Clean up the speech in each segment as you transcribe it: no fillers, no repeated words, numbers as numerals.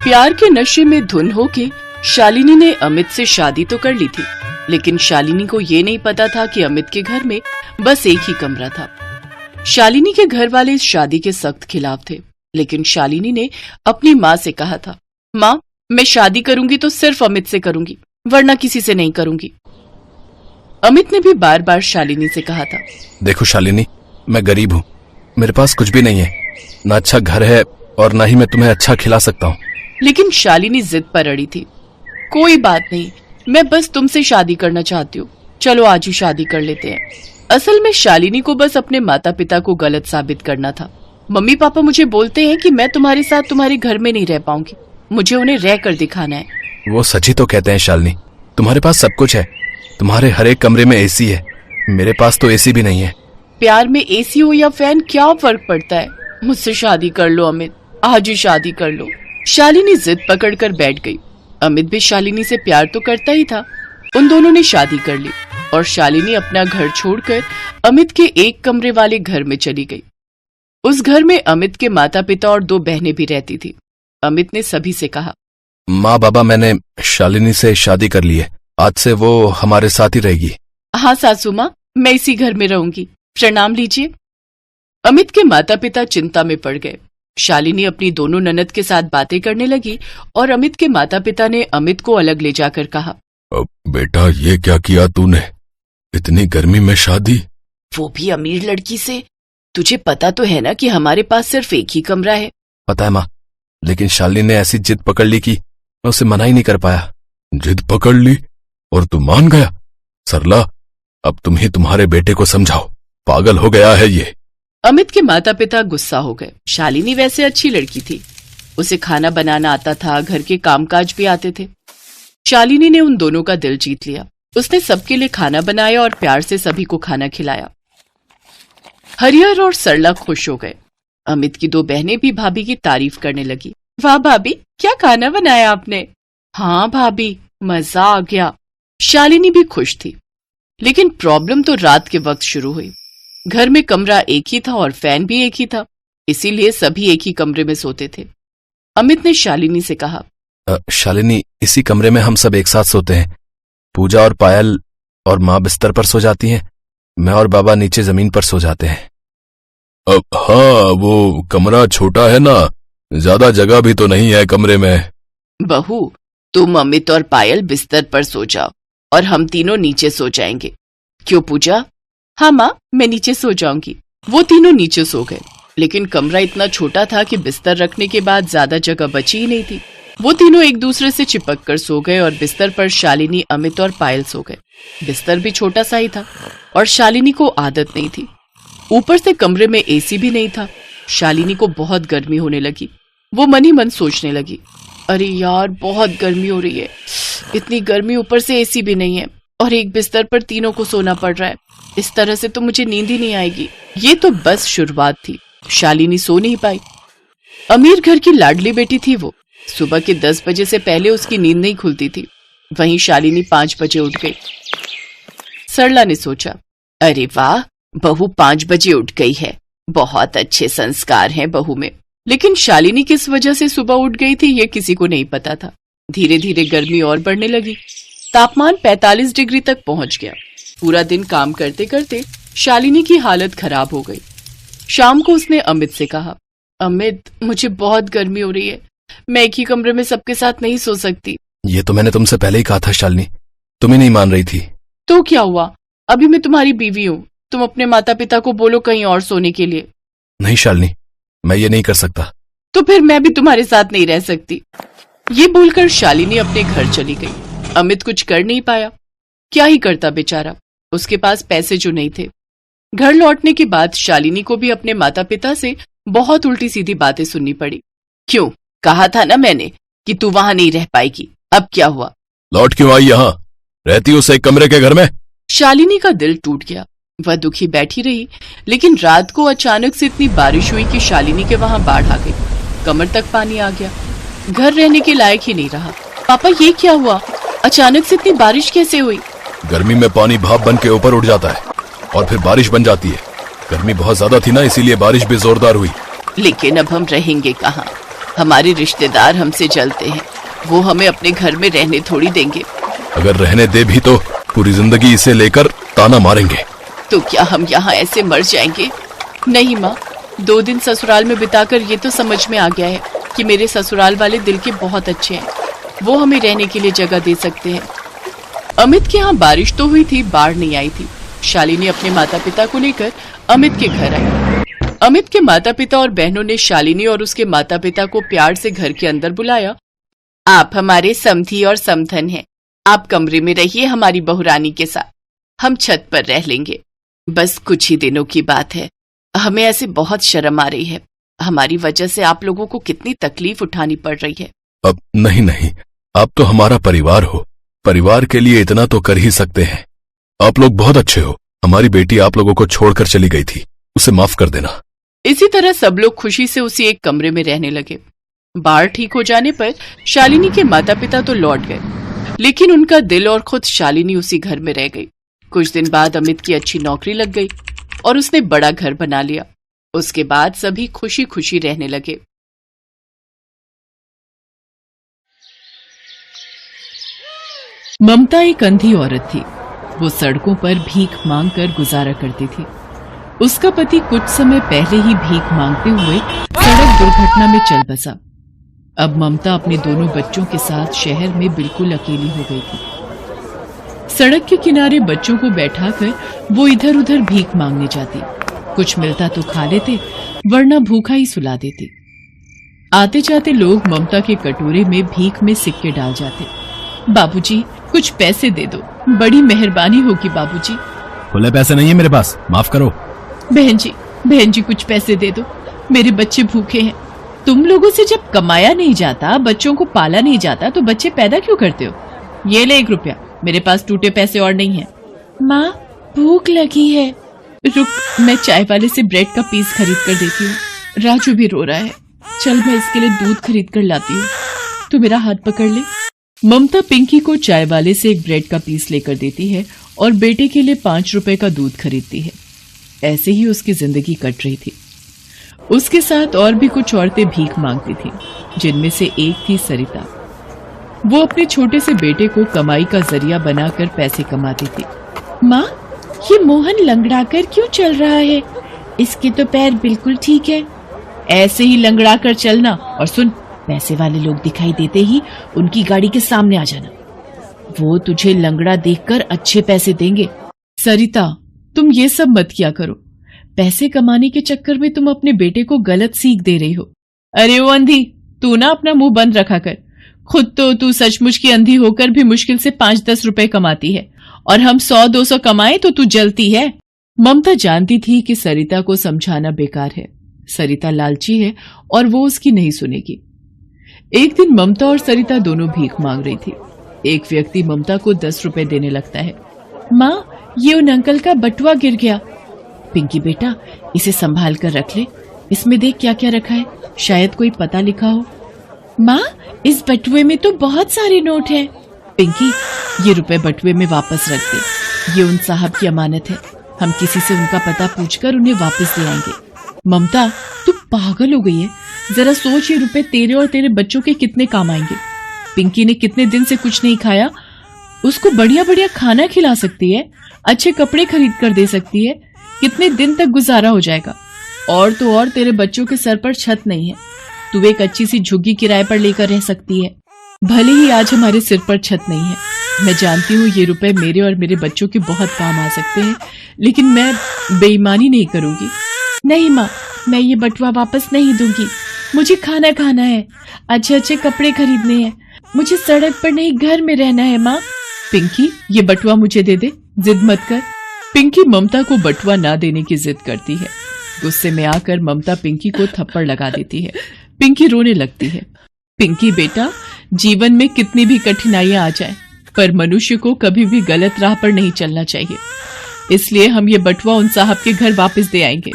प्यार के नशे में धुन होके शालिनी ने अमित से शादी तो कर ली थी, लेकिन शालिनी को ये नहीं पता था कि अमित के घर में बस एक ही कमरा था। शालिनी के घर वाले इस शादी के सख्त खिलाफ थे, लेकिन शालिनी ने अपनी माँ से कहा था, माँ मैं शादी करूंगी तो सिर्फ अमित से करूंगी, वरना किसी से नहीं करूंगी। अमित ने भी बार बार शालिनी से कहा था, देखो शालिनी, मैं गरीब हूँ, मेरे पास कुछ भी नहीं है, ना अच्छा घर है और ना ही मैं तुम्हें अच्छा खिला सकता हूँ। लेकिन शालिनी जिद पर अड़ी थी। कोई बात नहीं, मैं बस तुमसे शादी करना चाहती हूँ, चलो आज ही शादी कर लेते हैं। असल में शालिनी को बस अपने माता पिता को गलत साबित करना था। मम्मी पापा मुझे बोलते हैं कि मैं तुम्हारे साथ तुम्हारे घर में नहीं रह पाऊंगी, मुझे उन्हें रह कर दिखाना है। वो सच ही तो कहते हैं शालिनी, तुम्हारे पास सब कुछ है, तुम्हारे हर एक कमरे में एसी है, मेरे पास तो एसी भी नहीं है। प्यार में एसी हो या फैन क्या फर्क पड़ता है, मुझसे शादी कर लो अमित, आज ही शादी कर लो। शालिनी जिद पकड़कर बैठ गई। अमित भी शालिनी से प्यार तो करता ही था। उन दोनों ने शादी कर ली और शालिनी अपना घर छोड़कर अमित के एक कमरे वाले घर में चली गई। उस घर में अमित के माता पिता और 2 बहनें भी रहती थी। अमित ने सभी से कहा, माँ बाबा मैंने शालिनी से शादी कर ली है, आज से वो हमारे साथ ही रहेगी। हाँ सासू माँ, मैं इसी घर में रहूंगी, प्रणाम लीजिए। अमित के माता पिता चिंता में पड़ गए। शालिनी अपनी दोनों ननद के साथ बातें करने लगी और अमित के माता पिता ने अमित को अलग ले जाकर कहा, बेटा ये क्या किया तूने, इतनी गर्मी में शादी, वो भी अमीर लड़की से। तुझे पता तो है ना कि हमारे पास सिर्फ एक ही कमरा है। पता है माँ, लेकिन शालिनी ने ऐसी जिद पकड़ ली कि मैं उसे मना ही नहीं कर पाया। जिद पकड़ ली और तू मान गया? सरला, अब तुम ही तुम्हारे बेटे को समझाओ, पागल हो गया है ये। अमित के माता पिता गुस्सा हो गए। शालिनी वैसे अच्छी लड़की थी, उसे खाना बनाना आता था, घर के कामकाज भी आते थे। शालिनी ने उन दोनों का दिल जीत लिया। उसने सबके लिए खाना बनाया और प्यार से सभी को खाना खिलाया। हरिहर और सरला खुश हो गए। अमित की 2 बहनें भी भाभी की तारीफ करने लगी। वाह भाभी, क्या खाना बनाया आपने। हाँ भाभी, मजा आ गया। शालिनी भी खुश थी, लेकिन प्रॉब्लम तो रात के वक्त शुरू हुई। घर में कमरा एक ही था और फैन भी एक ही था, इसीलिए सभी एक ही कमरे में सोते थे। अमित ने शालिनी से कहा, शालिनी, इसी कमरे में हम सब एक साथ सोते हैं। पूजा और पायल और माँ बिस्तर पर सो जाती हैं, मैं और बाबा नीचे जमीन पर सो जाते हैं। हाँ, वो कमरा छोटा है ना, ज्यादा जगह भी तो नहीं है कमरे में। बहू, तुम अमित और पायल बिस्तर पर सो जाओ और हम तीनों नीचे सो जाएंगे। क्यों पूजा? हाँ माँ, मैं नीचे सो जाऊंगी। वो तीनों नीचे सो गए, लेकिन कमरा इतना छोटा था कि बिस्तर रखने के बाद ज्यादा जगह बची ही नहीं थी। वो तीनों एक दूसरे से चिपक कर सो गए और बिस्तर पर शालिनी, अमित और पायल सो गए। बिस्तर भी छोटा सा ही था और शालिनी को आदत नहीं थी। ऊपर से कमरे में एसी भी नहीं था। शालिनी को बहुत गर्मी होने लगी। वो मन ही मन सोचने लगी, अरे यार बहुत गर्मी हो रही है, इतनी गर्मी, ऊपर से एसी भी नहीं है और एक बिस्तर पर तीनों को सोना पड़ रहा है। इस तरह से तो मुझे नींद ही नहीं आएगी। ये तो बस शुरुआत थी, शालिनी सो नहीं पाई। अमीर घर की लाडली बेटी थी वो। सुबह के 10 बजे से पहले उसकी नींद नहीं खुलती थी। वहीं शालिनी 5 बजे उठ गई। सरला ने सोचा, अरे वाह, बहू 5 बजे उठ गई है, बहुत अच्छे संस्कार हैं बहू में। लेकिन शालिनी किस वजह से सुबह उठ गई थी ये किसी को नहीं पता था। धीरे धीरे गर्मी और बढ़ने लगी। तापमान 45 डिग्री तक पहुंच गया। पूरा दिन काम करते करते शालिनी की हालत खराब हो गई। शाम को उसने अमित से कहा, अमित मुझे बहुत गर्मी हो रही है, मैं एक ही कमरे में सबके साथ नहीं सो सकती। ये तो मैंने तुमसे पहले ही कहा था शालिनी, तुम ही नहीं मान रही थी। तो क्या हुआ, अभी मैं तुम्हारी बीवी हूँ, तुम अपने माता पिता को बोलो कहीं और सोने के लिए। नहीं शालिनी, मैं ये नहीं कर सकता। तो फिर मैं भी तुम्हारे साथ नहीं रह सकती। ये बोलकर शालिनी अपने घर चली गई। अमित कुछ कर नहीं पाया, क्या ही करता बेचारा, उसके पास पैसे जो नहीं थे। घर लौटने के बाद शालिनी को भी अपने माता पिता से बहुत उल्टी सीधी बातें सुननी पड़ी। क्यों, कहा था ना मैंने कि तू वहां नहीं रह पाएगी, अब क्या हुआ? लौट क्यों आई यहाँ, रहती उस एक कमरे के घर में। शालिनी का दिल टूट गया। वह दुखी बैठी रही, लेकिन रात को अचानक से इतनी बारिश हुई कि शालिनी के वहां बाढ़ आ गई। कमर तक पानी आ गया, घर रहने के लायक ही नहीं रहा। पापा ये क्या हुआ, अचानक से इतनी बारिश कैसे हुई? गर्मी में पानी भाप बन के ऊपर उठ जाता है और फिर बारिश बन जाती है। गर्मी बहुत ज्यादा थी ना, इसीलिए बारिश भी जोरदार हुई। लेकिन अब हम रहेंगे कहाँ? हमारे रिश्तेदार हमसे जलते हैं, वो हमें अपने घर में रहने थोड़ी देंगे। अगर रहने दे भी तो पूरी जिंदगी इसे लेकर ताना मारेंगे। तो क्या हम यहाँ ऐसे मर जाएंगे? नहीं माँ, 2 दिन ससुराल में बिताकर ये तो समझ में आ गया है कि मेरे ससुराल वाले दिल के बहुत अच्छे हैं, वो हमें रहने के लिए जगह दे सकते हैं। अमित के यहाँ बारिश तो हुई थी, बाढ़ नहीं आई थी। शालिनी अपने माता पिता को लेकर अमित के घर आई। अमित के माता पिता और बहनों ने शालिनी और उसके माता पिता को प्यार से घर के अंदर बुलाया। आप हमारे समधी और समधन हैं, आप कमरे में रहिए हमारी बहुरानी के साथ, हम छत पर रह लेंगे। बस कुछ ही दिनों की बात है, हमें ऐसे बहुत शर्म आ रही है, हमारी वजह से आप लोगों को कितनी तकलीफ उठानी पड़ रही है। अब नहीं, आप तो हमारा परिवार हो, परिवार के लिए इतना तो कर ही सकते हैं। आप लोग बहुत अच्छे हो, हमारी बेटी आप लोगों को छोड़कर चली गई थी, उसे माफ कर देना। इसी तरह सब लोग खुशी से उसी एक कमरे में रहने लगे। बाढ़ ठीक हो जाने पर शालिनी के माता पिता तो लौट गए, लेकिन उनका दिल और खुद शालिनी उसी घर में रह गई। कुछ दिन बाद अमित की अच्छी नौकरी लग गई और उसने बड़ा घर बना लिया। उसके बाद सभी खुशी खुशी रहने लगे। ममता एक अंधी औरत थी। वो सड़कों पर भीख मांगकर गुजारा करती थी। उसका पति कुछ समय पहले ही भीख मांगते हुए सड़क दुर्घटना में चल बसा। अब ममता अपने दोनों बच्चों के साथ शहर में बिल्कुल अकेली हो गई थी। सड़क के किनारे बच्चों को बैठाकर वो इधर उधर भीख मांगने जाती। कुछ मिलता तो खा लेते, वरना भूखा ही सुला देती। आते जाते लोग ममता के कटोरे में भीख में सिक्के डाल जाते। बाबूजी, कुछ पैसे दे दो, बड़ी मेहरबानी होगी बाबूजी। खुले पैसे नहीं है मेरे पास, माफ करो। बहन जी कुछ पैसे दे दो, मेरे बच्चे भूखे हैं। तुम लोगों से जब कमाया नहीं जाता, बच्चों को पाला नहीं जाता, तो बच्चे पैदा क्यों करते हो? ये ले 1 रुपया, मेरे पास टूटे पैसे और नहीं है। माँ, भूख लगी है। रुक, मैं चाय वाले से ब्रेड का पीस खरीद कर देती हूँ। राजू भी रो रहा है, चल मैं इसके लिए दूध खरीद कर लाती हूँ, तू मेरा हाथ पकड़ ले। ममता पिंकी को चाय वाले से एक ब्रेड का पीस लेकर देती है और बेटे के लिए 5 रुपए का दूध खरीदती है। ऐसे ही उसकी जिंदगी कट रही थी। उसके साथ और भी कुछ औरतें भीख मांगती थीं, जिनमें से एक थी सरिता। वो अपने छोटे से बेटे को कमाई का जरिया बनाकर पैसे कमाती थी। माँ, ये मोहन लंगड़ाकर क्यों चल रहा है? इसके तो पैर बिल्कुल ठीक है। ऐसे ही लंगड़ाकर चलना, और सुन, पैसे वाले लोग दिखाई देते ही उनकी गाड़ी के सामने आ जाना, वो तुझे लंगड़ा देखकर अच्छे पैसे देंगे। सरिता, तुम ये सब मत किया करो, पैसे कमाने के चक्कर में तुम अपने बेटे को गलत सीख दे रही हो। अरे वो अंधी, तू ना अपना मुंह बंद रखा कर। खुद तो तू सचमुच की अंधी होकर भी मुश्किल से 5-10 रुपए कमाती है, और हम 100-200 कमाए तो तू जलती है। ममता जानती थी कि सरिता को समझाना बेकार है। सरिता लालची है और वो उसकी नहीं सुनेगी। एक दिन ममता और सरिता दोनों भीख मांग रही थी। एक व्यक्ति ममता को 10 रुपए देने लगता है। माँ, ये उन अंकल का बटुआ गिर गया। पिंकी बेटा, इसे संभाल कर रख ले, इसमें देख क्या क्या रखा है, शायद कोई पता लिखा हो। माँ, इस बटुए में तो बहुत सारे नोट हैं। पिंकी, ये रुपए बटुए में वापस रख दे, ये उन साहब की अमानत है, हम किसी से उनका पता पूछकर उन्हें वापस दे आएंगे। ममता, तू पागल हो गई है, जरा सोच, ये रुपए तेरे और तेरे बच्चों के कितने काम आएंगे। पिंकी ने कितने दिन से कुछ नहीं खाया, उसको बढ़िया बढ़िया खाना खिला सकती है, अच्छे कपड़े खरीद कर दे सकती है, कितने दिन तक गुजारा हो जाएगा। और तो और तेरे बच्चों के सर पर छत नहीं है, तू एक अच्छी सी झुग्गी किराए पर लेकर रह सकती है। भले ही आज हमारे सिर पर छत नहीं है, मैं जानती हूँ ये रुपए मेरे और मेरे बच्चों के बहुत काम आ सकते हैं, लेकिन मैं बेईमानी नहीं करूंगी। नहीं माँ, मैं ये बटुआ वापस नहीं दूंगी, मुझे खाना खाना है, अच्छे अच्छे कपड़े खरीदने हैं, मुझे सड़क पर नहीं घर में रहना है। माँ, पिंकी, ये बटुआ मुझे दे दे, जिद मत कर। पिंकी ममता को बटुआ ना देने की जिद करती है। गुस्से में आकर ममता पिंकी को थप्पड़ लगा देती है। पिंकी रोने लगती है। पिंकी बेटा, जीवन में कितनी भी कठिनाइयां आ जाए, पर मनुष्य को कभी भी गलत राह पर नहीं चलना चाहिए, इसलिए हम ये बटुआ उन साहब के घर वापस दे आएंगे।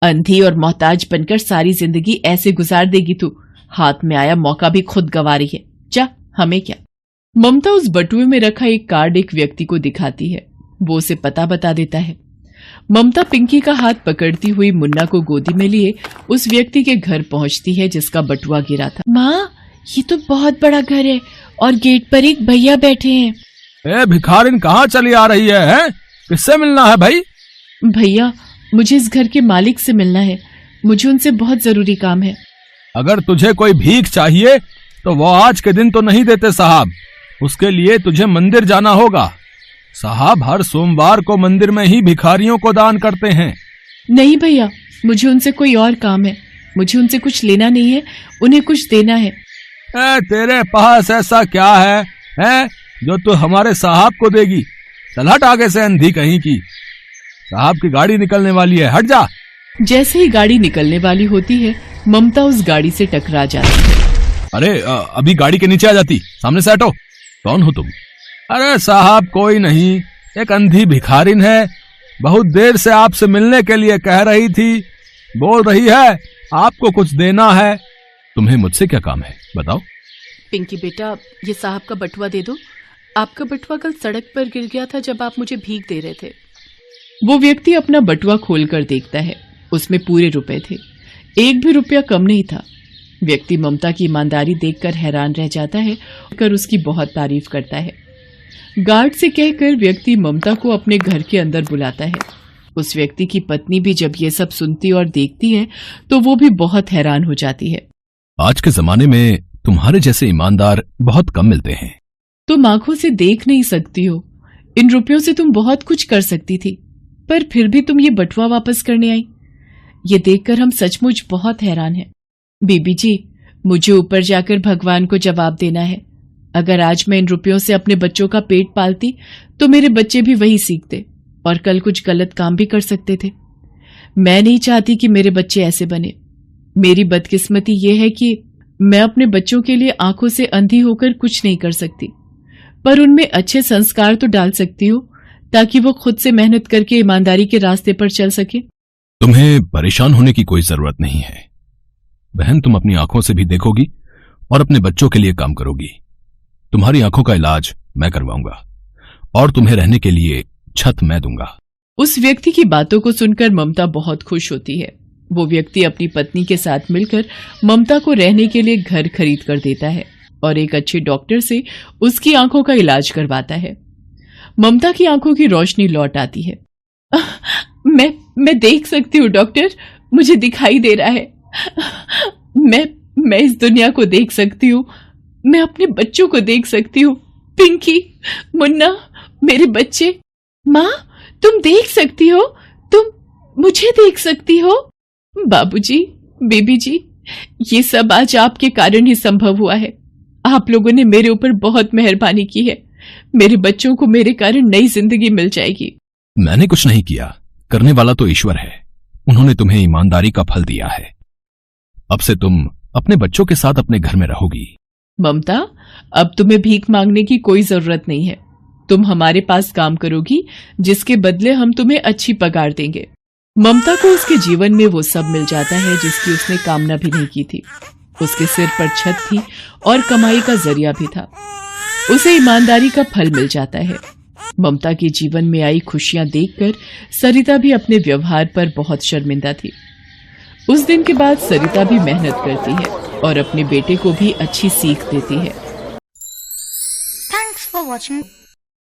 अंधी और मोहताज बनकर सारी जिंदगी ऐसे गुजार देगी तू, हाथ में आया मौका भी खुद गंवा रही है, जा, हमें क्या। ममता उस बटुए में रखा एक कार्ड एक व्यक्ति को दिखाती है। वो उसे पता बता देता है। ममता पिंकी का हाथ पकड़ती हुई मुन्ना को गोदी में लिए उस व्यक्ति के घर पहुंचती है जिसका बटुआ गिरा था। माँ, ये तो बहुत बड़ा घर है और गेट पर एक भैया बैठे हैं। ए भिखारिन, कहाँ चली आ रही है? किससे मिलना है भाई? भैया, मुझे इस घर के मालिक से मिलना है। मुझे उनसे बहुत जरूरी काम है। अगर तुझे कोई भीख चाहिए तो वो आज के दिन तो नहीं देते साहब। उसके लिए तुझे मंदिर जाना होगा। साहब हर सोमवार को मंदिर में ही भिखारियों को दान करते हैं। नहीं भैया, मुझे उनसे कोई और काम है। मुझे उनसे कुछ लेना नहीं है, उन्हें कुछ देना है। तेरे पास ऐसा क्या है जो तू हमारे साहब को देगी? चल हट आगे से, अंधी कहीं की। साहब की गाड़ी निकलने वाली है, हट जा। जैसे ही गाड़ी निकलने वाली होती है, ममता उस गाड़ी से टकरा जाती है। अरे अभी गाड़ी के नीचे आ जाती, सामने से हटो। कौन हो तुम? अरे साहब कोई नहीं, एक अंधी भिखारिन है। बहुत देर से आपसे मिलने के लिए कह रही थी। बोल रही है आपको कुछ देना है। तुम्हें मुझसे क्या काम है, बताओ। पिंकी बेटा, ये साहब का बटुआ दे दो। आपका बटुआ कल सड़क पर गिर गया था जब आप मुझे भीख दे रहे थे। वो व्यक्ति अपना बटुआ खोलकर देखता है। उसमें पूरे रुपए थे, एक भी रुपया कम नहीं था। व्यक्ति ममता की ईमानदारी देखकर हैरान रह जाता है और उसकी बहुत तारीफ करता है। गार्ड से कहकर व्यक्ति ममता को अपने घर के अंदर बुलाता है। उस व्यक्ति की पत्नी भी जब ये सब सुनती और देखती है तो वो भी बहुत हैरान हो जाती है। आज के जमाने में तुम्हारे जैसे ईमानदार बहुत कम मिलते हैं। तुम आंखों से देख नहीं सकती हो। इन रुपयों से तुम बहुत कुछ कर सकती थी, पर फिर भी तुम ये बटुआ वापस करने आई। ये देखकर हम सचमुच बहुत हैरान हैं। बीबी जी, मुझे ऊपर जाकर भगवान को जवाब देना है। अगर आज मैं इन रुपयों से अपने बच्चों का पेट पालती तो मेरे बच्चे भी वही सीखते और कल कुछ गलत काम भी कर सकते थे। मैं नहीं चाहती कि मेरे बच्चे ऐसे बने। मेरी बदकिस्मती ये है कि मैं अपने बच्चों के लिए आंखों से अंधी होकर कुछ नहीं कर सकती, पर उनमें अच्छे संस्कार तो डाल सकती हूँ ताकि वो खुद से मेहनत करके ईमानदारी के रास्ते पर चल सके। तुम्हें परेशान होने की कोई जरूरत नहीं है बहन। तुम अपनी आंखों से भी देखोगी और अपने बच्चों के लिए काम करोगी। तुम्हारी आंखों का इलाज मैं करवाऊंगा और तुम्हें रहने के लिए छत मैं दूंगा। उस व्यक्ति की बातों को सुनकर ममता बहुत खुश होती है। वो व्यक्ति अपनी पत्नी के साथ मिलकर ममता को रहने के लिए घर खरीद कर देता है और एक अच्छे डॉक्टर से उसकी आंखों का इलाज करवाता है। ममता की आंखों की रोशनी लौट आती है। मैं देख सकती हूँ डॉक्टर, मुझे दिखाई दे रहा है। मैं इस दुनिया को देख सकती हूँ। मैं अपने बच्चों को देख सकती हूँ। पिंकी, मुन्ना, मेरे बच्चे। माँ, तुम देख सकती हो, तुम मुझे देख सकती हो। बाबूजी, बेबी जी, ये सब आज आपके कारण ही संभव हुआ है। आप लोगों ने मेरे ऊपर बहुत मेहरबानी की है। मेरे बच्चों को मेरे कारण नई जिंदगी मिल जाएगी। मैंने कुछ नहीं किया, करने वाला तो ईश्वर है। उन्होंने तुम्हें ईमानदारी का फल दिया है। अब से तुम अपने बच्चों के साथ अपने घर में रहोगी। ममता, अब तुम्हें भीख मांगने की कोई जरूरत नहीं है। तुम हमारे पास काम करोगी, जिसके बदले हम तुम्हें अच्छी पगार देंगे। ममता को उसके जीवन में वो सब मिल जाता है जिसकी उसने कामना भी नहीं की थी। उसके सिर पर छत थी और कमाई का जरिया भी था। उसे ईमानदारी का फल मिल जाता है। ममता के जीवन में आई खुशियां देखकर सरिता भी अपने व्यवहार पर बहुत शर्मिंदा थी। उस दिन के बाद सरिता भी मेहनत करती है और अपने बेटे को भी अच्छी सीख देती है। Thanks for watching.